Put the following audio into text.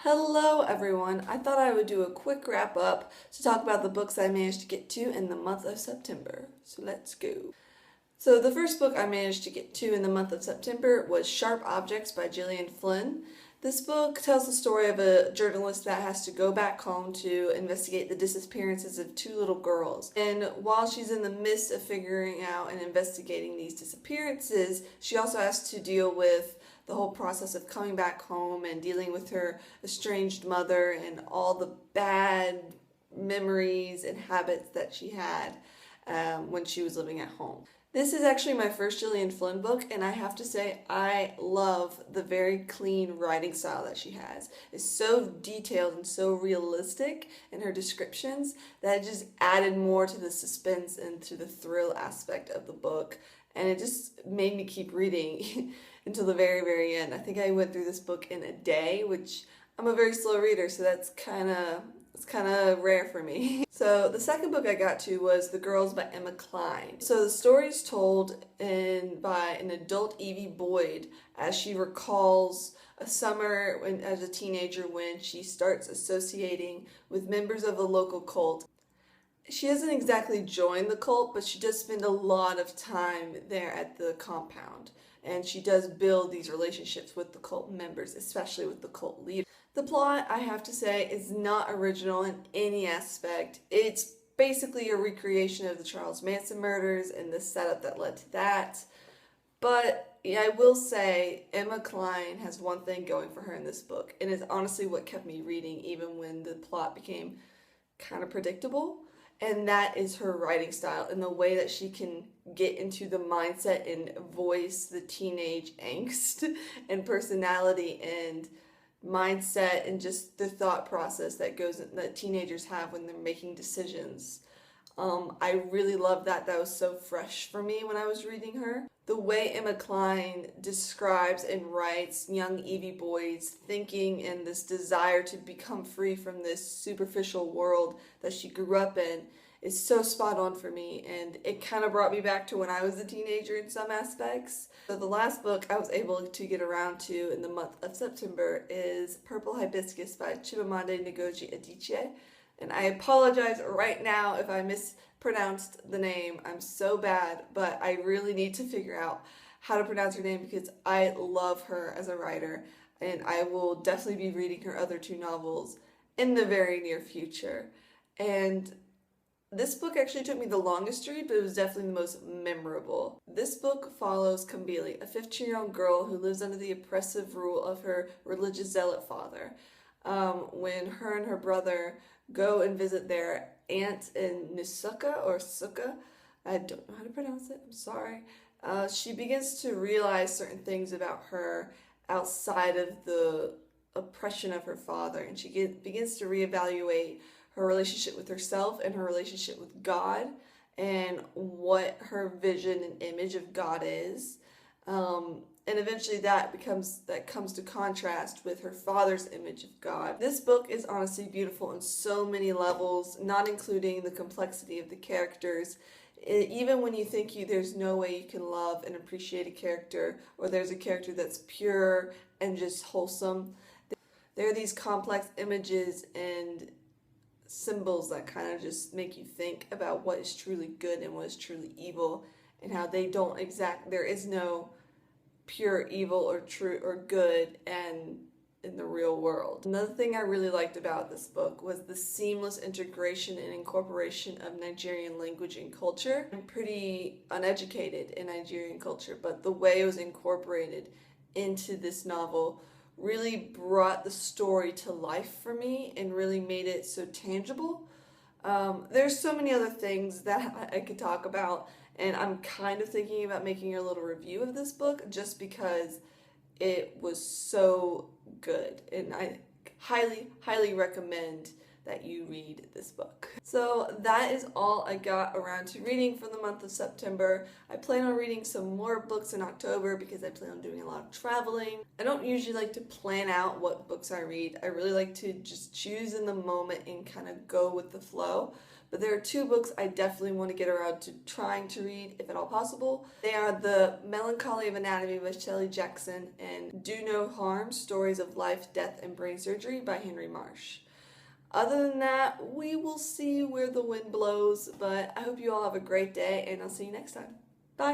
Hello everyone! I thought I would do a quick wrap up to talk about the books I managed to get to in the month of September. So let's go. So the first book I managed to get to in the month of September was Sharp Objects by Gillian Flynn. This book tells the story of a journalist that has to go back home to investigate the disappearances of two little girls. And while she's in the midst of figuring out and investigating these disappearances, she also has to deal with the whole process of coming back home and dealing with her estranged mother and all the bad memories and habits that she had when she was living at home. This is actually my first Gillian Flynn book, and I have to say I love the very clean writing style that she has. It's so detailed and so realistic in her descriptions that it just added more to the suspense and to the thrill aspect of the book, and it just made me keep reading until the very, very end. I think I went through this book in a day, which I'm a very slow reader, so it's kind of rare for me. So the second book I got to was The Girls by Emma Cline. So the story is told by an adult Evie Boyd as she recalls a summer as a teenager when she starts associating with members of a local cult. She doesn't exactly join the cult, but she does spend a lot of time there at the compound. And she does build these relationships with the cult members, especially with the cult leader. The plot, I have to say, is not original in any aspect. It's basically a recreation of the Charles Manson murders and the setup that led to that. But yeah, I will say Emma Cline has one thing going for her in this book, and it's honestly what kept me reading even when the plot became kind of predictable. And that is her writing style and the way that she can get into the mindset and voice the teenage angst and personality and mindset and just the thought process that teenagers have when they're making decisions. I really love that. That was so fresh for me when I was reading her. The way Emma Cline describes and writes young Evie Boyd's thinking and this desire to become free from this superficial world that she grew up in is so spot on for me, and it kind of brought me back to when I was a teenager in some aspects. So the last book I was able to get around to in the month of September is Purple Hibiscus by Chimamanda Ngozi Adichie. And I apologize right now if I mispronounced the name. I'm so bad, but I really need to figure out how to pronounce her name because I love her as a writer, and I will definitely be reading her other two novels in the very near future. And this book actually took me the longest to read, but it was definitely the most memorable. This book follows Kambili, a 15-year-old girl who lives under the oppressive rule of her religious zealot father. When her and her brother go and visit their aunt in Nusuka or Suka, I don't know how to pronounce it, I'm sorry. She begins to realize certain things about her outside of the oppression of her father, and she begins to reevaluate her relationship with herself and her relationship with God and what her vision and image of God is. And eventually that comes to contrast with her father's image of God. This book is honestly beautiful on so many levels, not including the complexity of the characters. Even when you think there's no way you can love and appreciate a character, or there's a character that's pure and just wholesome, there are these complex images and symbols that kind of just make you think about what is truly good and what is truly evil, and how there is no pure evil or true or good and in the real world. Another thing I really liked about this book was the seamless integration and incorporation of Nigerian language and culture. I'm pretty uneducated in Nigerian culture, but the way it was incorporated into this novel really brought the story to life for me and really made it so tangible. There's so many other things that I could talk about, and I'm kind of thinking about making a little review of this book just because it was so good, and I highly, highly recommend that you read this book. So that is all I got around to reading for the month of September. I plan on reading some more books in October because I plan on doing a lot of traveling. I don't usually like to plan out what books I read. I really like to just choose in the moment and kind of go with the flow. But there are two books I definitely want to get around to trying to read, if at all possible. They are The Melancholy of Anatomy by Shelley Jackson and Do No Harm, Stories of Life, Death, and Brain Surgery by Henry Marsh. Other than that, we will see where the wind blows, but I hope you all have a great day, and I'll see you next time.